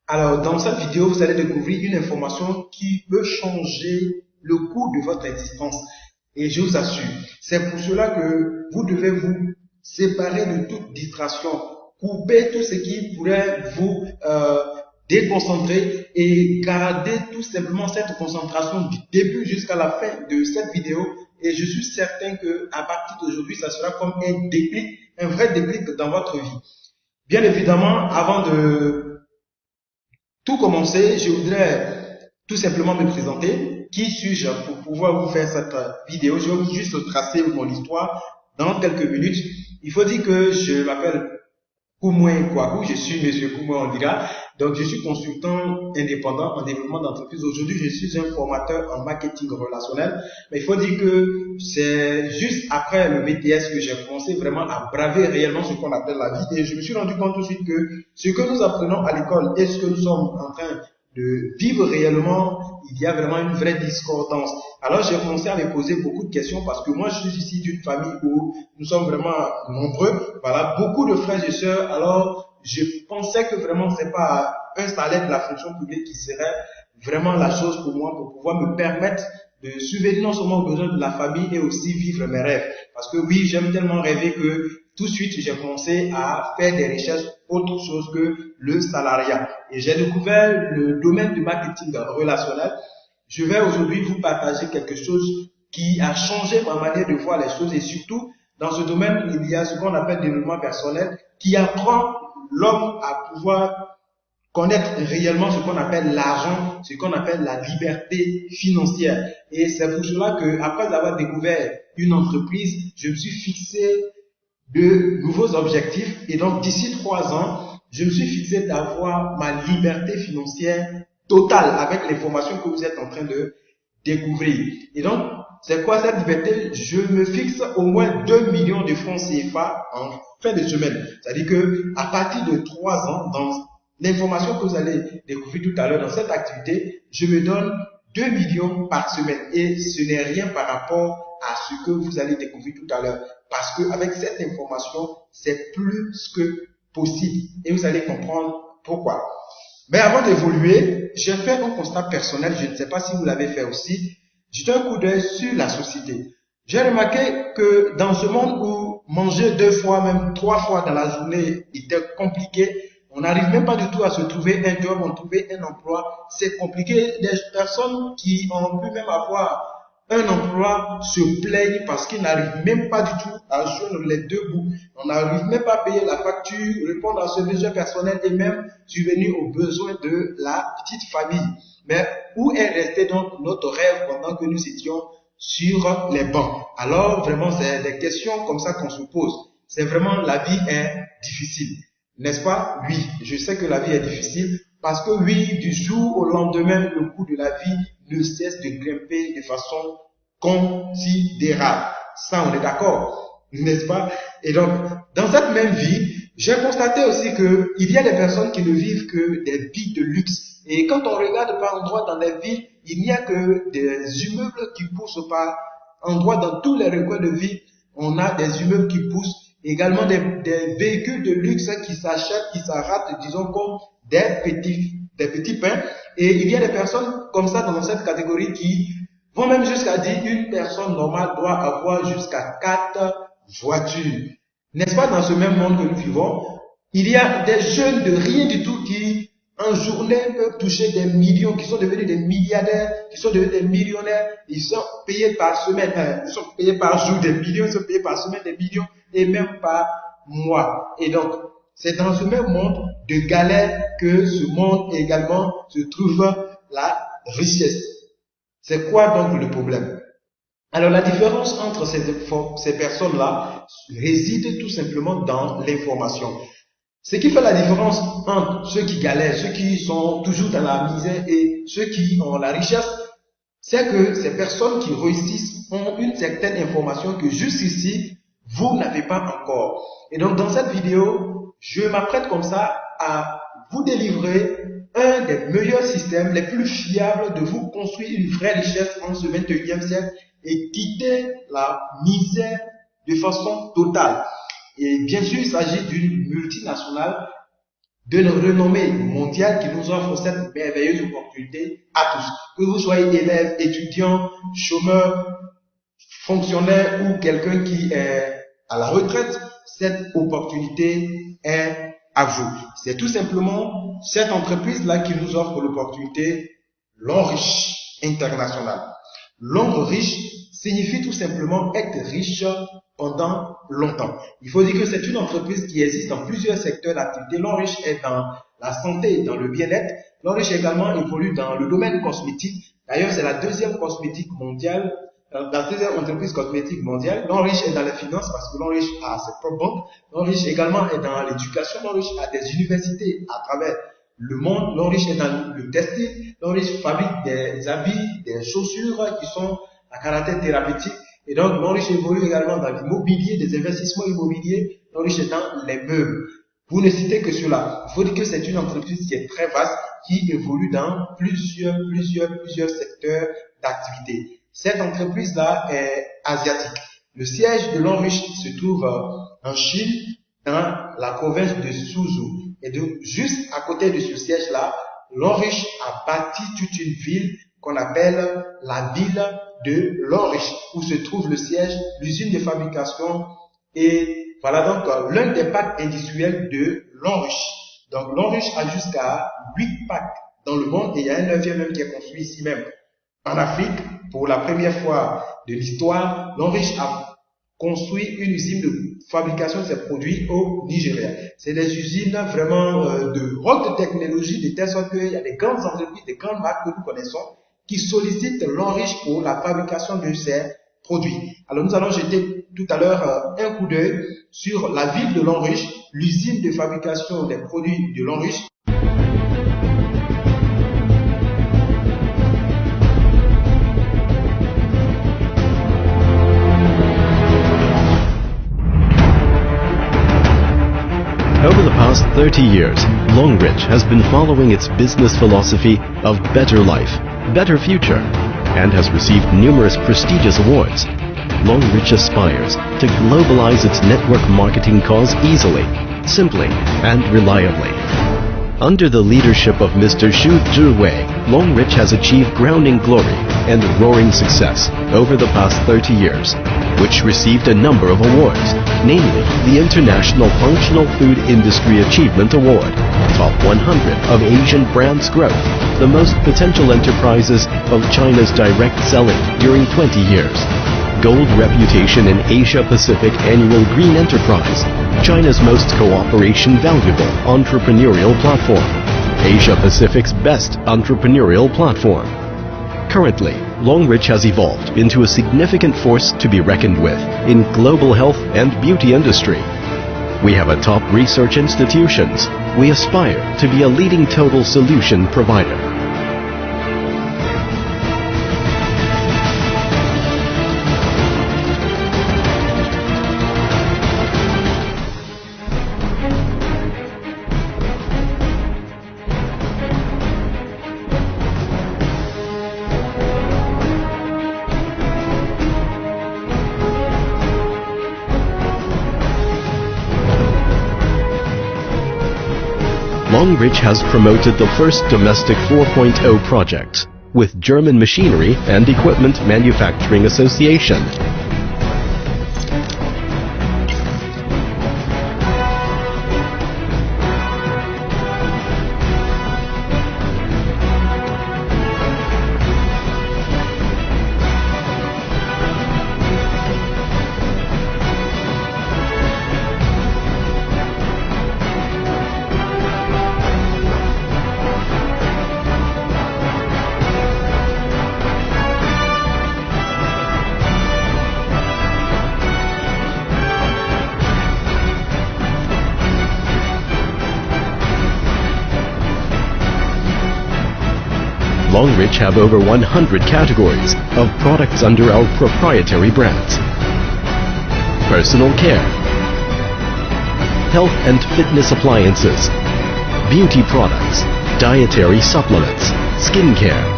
Alors, dans cette vidéo, vous allez découvrir une information qui peut changer le cours de votre existence. Et je vous assure, c'est pour cela que vous devez vous séparer de toute distraction, couper tout ce qui pourrait vous déconcentrer et garder tout simplement cette concentration du début jusqu'à la fin de cette vidéo. Et je suis certain que à partir d'aujourd'hui, ça sera comme un déclic, un vrai déclic dans votre vie. Bien évidemment, avant de tout commencer, je voudrais tout simplement me présenter. Qui suis-je pour pouvoir vous faire cette vidéo? Je vais juste tracer mon histoire dans quelques minutes. Il faut dire que je m'appelle Koumoué Kouakou, je suis Monsieur Koumoué, on dira. Donc, je suis consultant indépendant en développement d'entreprise. Aujourd'hui, je suis un formateur en marketing relationnel. Mais il faut dire que c'est juste après le BTS que j'ai commencé vraiment à braver réellement ce qu'on appelle la vie. Et je me suis rendu compte tout de suite que ce que nous apprenons à l'école et ce que nous sommes en train de vivre réellement, il y a vraiment une vraie discordance. Alors j'ai commencé à me poser beaucoup de questions parce que moi je suis ici d'une famille où nous sommes vraiment nombreux, voilà, beaucoup de frères et sœurs. Alors je pensais que vraiment c'est pas un salaire de la fonction publique qui serait vraiment la chose pour moi pour pouvoir me permettre de subvenir non seulement aux besoins de la famille et aussi vivre mes rêves. Parce que oui, j'aime tellement rêver que tout de suite j'ai commencé à faire des recherches autre chose que le salariat. Et j'ai découvert le domaine du marketing relationnel. Je vais aujourd'hui vous partager quelque chose qui a changé ma manière de voir les choses et surtout dans ce domaine, il y a ce qu'on appelle développement personnel qui apprend l'homme à pouvoir connaître réellement ce qu'on appelle l'argent, ce qu'on appelle la liberté financière. Et c'est pour cela que, après avoir découvert une entreprise, je me suis fixé de nouveaux objectifs. Et donc, d'ici 3 ans, je me suis fixé d'avoir ma liberté financière totale avec les formations que vous êtes en train de découvrir. Et donc, c'est quoi cette liberté? Je me fixe au moins 2 millions de francs CFA en fin de semaine. C'est-à-dire que à partir de 3 ans, dans l'information que vous allez découvrir tout à l'heure dans cette activité, je me donne 2 millions par semaine. Et ce n'est rien par rapport à ce que vous allez découvrir tout à l'heure. Parce qu'avec cette information, c'est plus que possible. Et vous allez comprendre pourquoi. Mais avant d'évoluer, j'ai fait un constat personnel, je ne sais pas si vous l'avez fait aussi. J'ai un coup d'œil sur la société. J'ai remarqué que dans ce monde où manger 2 fois, même 3 fois dans la journée était compliqué, on n'arrive même pas du tout à se trouver un job, on trouver un emploi. C'est compliqué. Des personnes qui ont pu même avoir un emploi se plaignent parce qu'ils n'arrivent même pas du tout à joindre les deux bouts. On n'arrive même pas à payer la facture, répondre à ses besoins personnels et même subvenir aux besoins de la petite famille. Mais où est resté donc notre rêve pendant que nous étions sur les bancs? Alors vraiment, c'est des questions comme ça qu'on se pose. C'est vraiment, la vie est difficile. N'est-ce pas? Oui, je sais que la vie est difficile parce que oui, du jour au lendemain, le coût de la vie ne cesse de grimper de façon considérable. Ça, on est d'accord, n'est-ce pas? Et donc, dans cette même vie, j'ai constaté aussi qu'il y a des personnes qui ne vivent que des vies de luxe. Et quand on regarde par endroits dans les villes, il n'y a que des immeubles qui poussent par endroits dans tous les recoins de ville. On a des immeubles qui poussent. Également des véhicules de luxe qui s'achètent, qui s'arrêtent, disons comme des petits pains. Et il y a des personnes comme ça dans cette catégorie qui vont même jusqu'à dire qu'une personne normale doit avoir jusqu'à 4 voitures. N'est-ce pas dans ce même monde que nous vivons? Il y a des jeunes de rien du tout qui, en journée, peuvent toucher des millions, qui sont devenus des milliardaires, qui sont devenus des millionnaires. Ils sont payés par semaine, ils sont payés par jour des millions, ils sont payés par semaine des millions et même par mois. Et donc, c'est dans ce même monde de galère que ce monde également se trouve la richesse. C'est quoi donc le problème? Alors la différence entre ces personnes-là réside tout simplement dans l'information. Ce qui fait la différence entre ceux qui galèrent, ceux qui sont toujours dans la misère et ceux qui ont la richesse, c'est que ces personnes qui réussissent ont une certaine information que jusqu'ici, vous n'avez pas encore. Et donc dans cette vidéo, je m'apprête comme ça à vous délivrer un des meilleurs systèmes, les plus fiables de vous construire une vraie richesse en ce 21e siècle et quitter la misère de façon totale. Et bien sûr, il s'agit d'une multinationale de renommée mondiale qui nous offre cette merveilleuse opportunité à tous. Que vous soyez élève, étudiant, chômeur, fonctionnaire ou quelqu'un qui est à la retraite, cette opportunité est à vous. C'est tout simplement cette entreprise-là qui nous offre l'opportunité Longrich International. Longrich signifie tout simplement être riche pendant longtemps. Il faut dire que c'est une entreprise qui existe dans plusieurs secteurs d'activité. Longrich est dans la santé et dans le bien-être. Longrich également évolue dans le domaine cosmétique. D'ailleurs, c'est la deuxième cosmétique mondiale, la deuxième entreprise cosmétique mondiale. Longrich est dans les finances parce que Longrich a ses propres banques. Longrich également est dans l'éducation. Longrich a des universités à travers le monde. Longrich est dans le textile. Longrich fabrique des habits, des chaussures qui sont à caractère thérapeutique. Et donc, Longrich évolue également dans l'immobilier, des investissements immobiliers. Longrich est dans les meubles. Vous ne citez que cela. Il faut dire que c'est une entreprise qui est très vaste, qui évolue dans plusieurs secteurs d'activité. Cette entreprise-là est asiatique. Le siège de Longrich se trouve en Chine, dans la province de Suzhou. Et donc, juste à côté de ce siège-là, Longrich a bâti toute une ville qu'on appelle la ville de Longrich, où se trouve le siège, l'usine de fabrication, et voilà donc l'un des parcs industriels de Longrich. Donc Longrich a jusqu'à 8 parcs dans le monde, et il y a un 9e même qui est construit ici même en Afrique. Pour la première fois de l'histoire, Longrich a construit une usine de fabrication de ses produits au Nigeria. C'est des usines vraiment de haute technologie, de telle sorte qu'il y a des grandes entreprises, des grandes marques que nous connaissons, qui sollicitent Longrich pour la fabrication de ses produits. Alors nous allons jeter tout à l'heure un coup d'œil sur la ville de Longrich, l'usine de fabrication des produits de Longrich. Over the past 30 years, Longrich has been following its business philosophy of better life, better future, and has received numerous prestigious awards. Longrich aspires to globalize its network marketing cause easily, simply, and reliably. Under the leadership of Mr. Xu Zhiwei, Longrich has achieved crowning glory and roaring success over the past 30 years, which received a number of awards, namely the International Functional Food Industry Achievement Award, Top 100 of Asian Brands Growth, the most potential enterprises of China's direct selling during 20 years, Gold Reputation in Asia Pacific Annual Green Enterprise, China's most cooperation valuable entrepreneurial platform, Asia Pacific's best entrepreneurial platform. Currently, Longrich has evolved into a significant force to be reckoned with in global health and beauty industry. We have a top research institutions. We aspire to be a leading total solution provider. Longrich has promoted the first domestic 4.0 project with German Machinery and Equipment Manufacturing Association. Longrich have over 100 categories of products under our proprietary brands. Personal care, health and fitness appliances, beauty products, dietary supplements, skincare,